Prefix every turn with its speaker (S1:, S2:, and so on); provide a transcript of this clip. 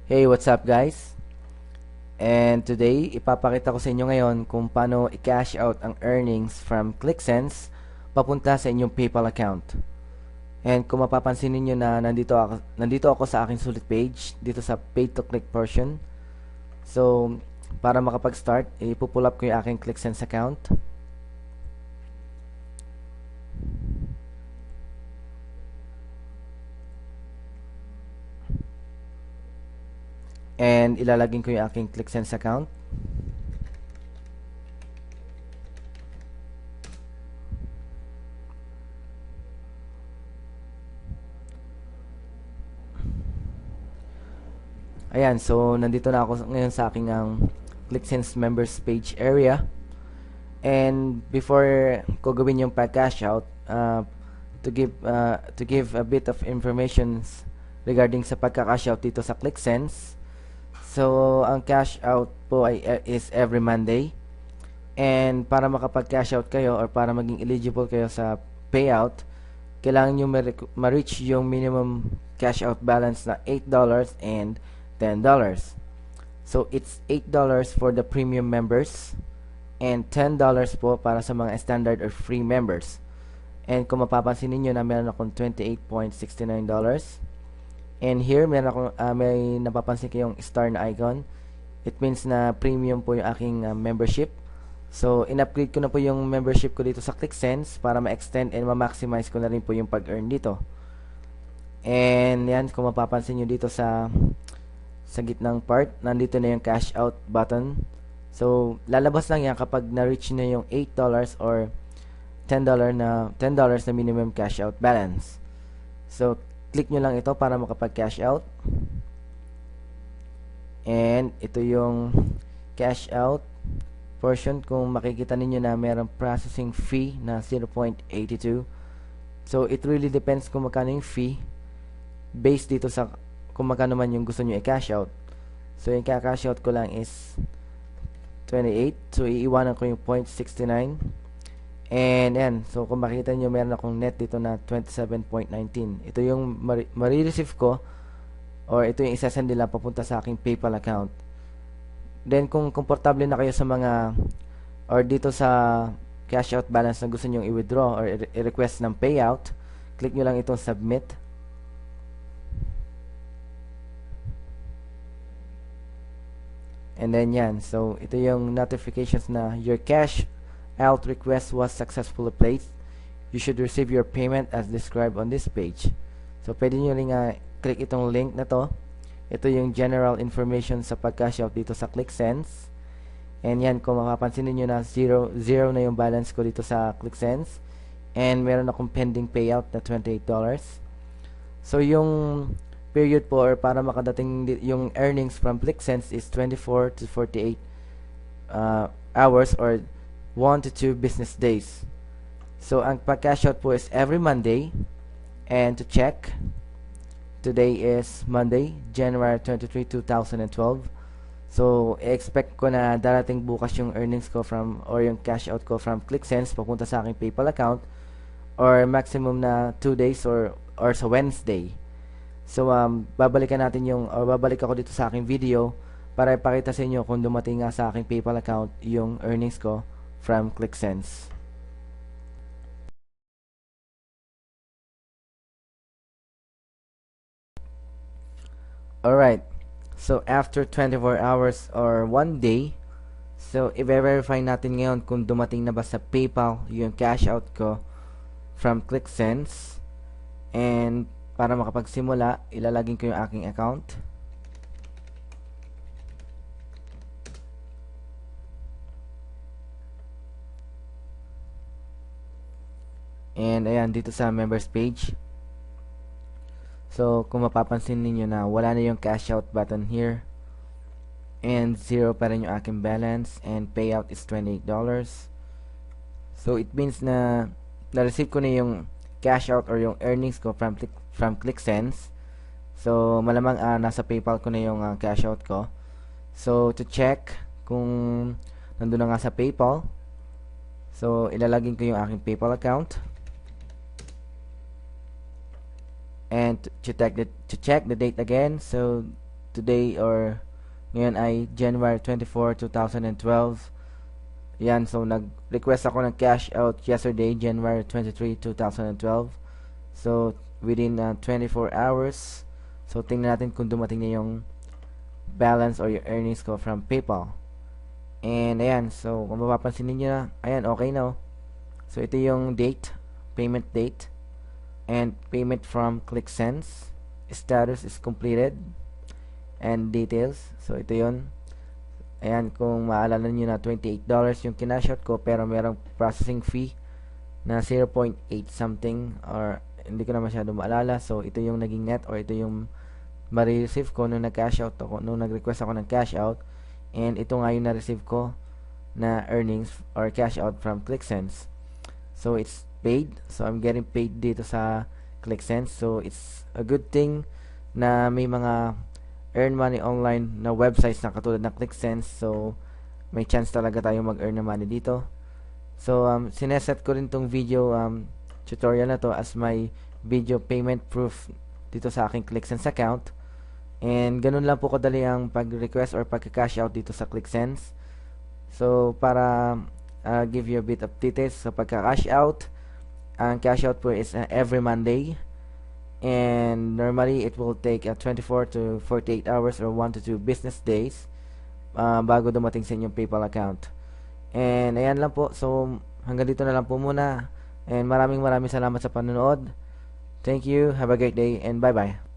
S1: Hey, what's up guys? And today, ipapakita ko sa inyo ngayon kung paano i-cash out ang earnings from ClickSense papunta sa inyong PayPal account. And kung mapapansin niyo na nandito ako sa aking sulit page, dito sa pay to click portion. So, para makapag-start, ipupull up ko yung aking ClickSense account. And ilalagin ko yung aking ClickSense account. Ayan, so nandito na ako ngayon sa aking ClickSense members page area. And before ko gawin yung pag-cash out, to give a bit of information regarding sa pagka-cash out dito sa ClickSense. So, ang cash out po is every Monday. And para makapag-cash out kayo or para maging eligible kayo sa payout, kailangan nyo ma-reach yung minimum cash out balance na $8 and $10. So, it's $8 for the premium members and $10 po para sa mga standard or free members. And kung mapapansin niyo na meron akong $28.69. And here, may napapansin kayong star na icon. It means na premium po yung aking membership. So, in-upgrade ko na po yung membership ko dito sa ClickSense para ma-extend and ma-maximize ko na rin po yung pag-earn dito. And yan, kung mapapansin nyo dito sa gitnang part, nandito na yung cash out button. So, lalabas lang yan kapag na-reach na yung $8 or $10 na minimum cash out balance. So, click nyo lang ito para makapag-cash out. And ito yung cash out portion. Kung makikita ninyo na mayroong processing fee na 0.82. So, it really depends kung magkano yung fee based dito sa kung magkano man yung gusto nyo i-cash out. So, yung cash out ko lang is 28. So, iiwanan ko yung 0.69. And yan, so kung makita nyo, meron akong net dito na 27.19. Ito yung marireceive ko or ito yung isasend nila papunta sa aking PayPal account. Then, kung komportable na kayo sa mga or dito sa cash out balance na gusto nyo i-withdraw or i-request ng payout, click nyo lang itong submit. And then yan, so ito yung notifications na your cash out request was successfully placed. You should receive your payment as described on this page. So, pwede nyo rin click itong link na to. Ito yung general information sa pag-cash out dito sa ClickSense. And yan, kung makapansin niyo na zero na yung balance ko dito sa ClickSense. And meron akong pending payout na $28. So, yung period po or para makadating yung earnings from ClickSense is 24 to 48 hours or 1 to 2 business days. So, ang pag-cash out po is every Monday. And to check, today is Monday, January 23, 2012. So, expect ko na darating bukas yung earnings ko from or yung cash out ko from ClickSense papunta sa aking PayPal account or maximum na 2 days or sa Wednesday. So, babalik ako dito sa aking video para ipakita sa inyo kung dumating nga sa aking PayPal account yung earnings ko from ClickSense. Alright, so after 24 hours or 1 day, so i-verify natin ngayon kung dumating na ba sa PayPal yung cash out ko from ClickSense. And para makapagsimula, ilalagin ko yung aking account. And ayan, dito sa members page. So, kung mapapansin niyo na wala na yung cash out button here. And 0 pa rin yung aking balance. And payout is $28. So, it means na na-receive ko na yung cash out or yung earnings ko from ClickSense. So, malamang nasa PayPal ko na yung cash out ko. So, to check kung nandun na nga sa PayPal. So, ilalagin ko yung aking PayPal account. And to check the date again, so today or ngayon ay January 24, 2012. Yan, so nag-request ako ng cash out yesterday, January 23, 2012. So, within 24 hours. So, tingnan natin kung dumating na yung balance or yung earnings ko from PayPal. And, ayan, so, kung mapapansin ninyo na, ayan, okay na. So, ito yung date, payment date, and payment from ClickSense. Status is completed. And details. So, ito yun. Ayan, kung maalala nyo na $28 yung kinash out ko, pero merong processing fee na 0.8 something, or hindi ko na masyado maalala. So, ito yung naging net, or ito yung ma-receive ko nung nag-cash out ako, nung nag-request ako ng cash out. And ito nga yung na-receive ko na earnings or cash out from ClickSense. So, it's paid. So, I'm getting paid dito sa ClickSense. So, it's a good thing na may mga earn money online na websites na katulad ng ClickSense. So, may chance talaga tayo mag-earn na money dito. So, sineset ko rin tong video tutorial na to as my video payment proof dito sa aking ClickSense account. And ganun lang po kadali ang pag-request or pag-cash out dito sa ClickSense. So, para give you a bit of details sa pagka-cash out, ang cash out po is every Monday. And normally it will take 24 to 48 hours or 1 to 2 business days bago dumating sa inyong PayPal account. And ayan lang po. So hanggang dito na lang po muna. And maraming salamat sa panonood. Thank you. Have a great day and bye bye.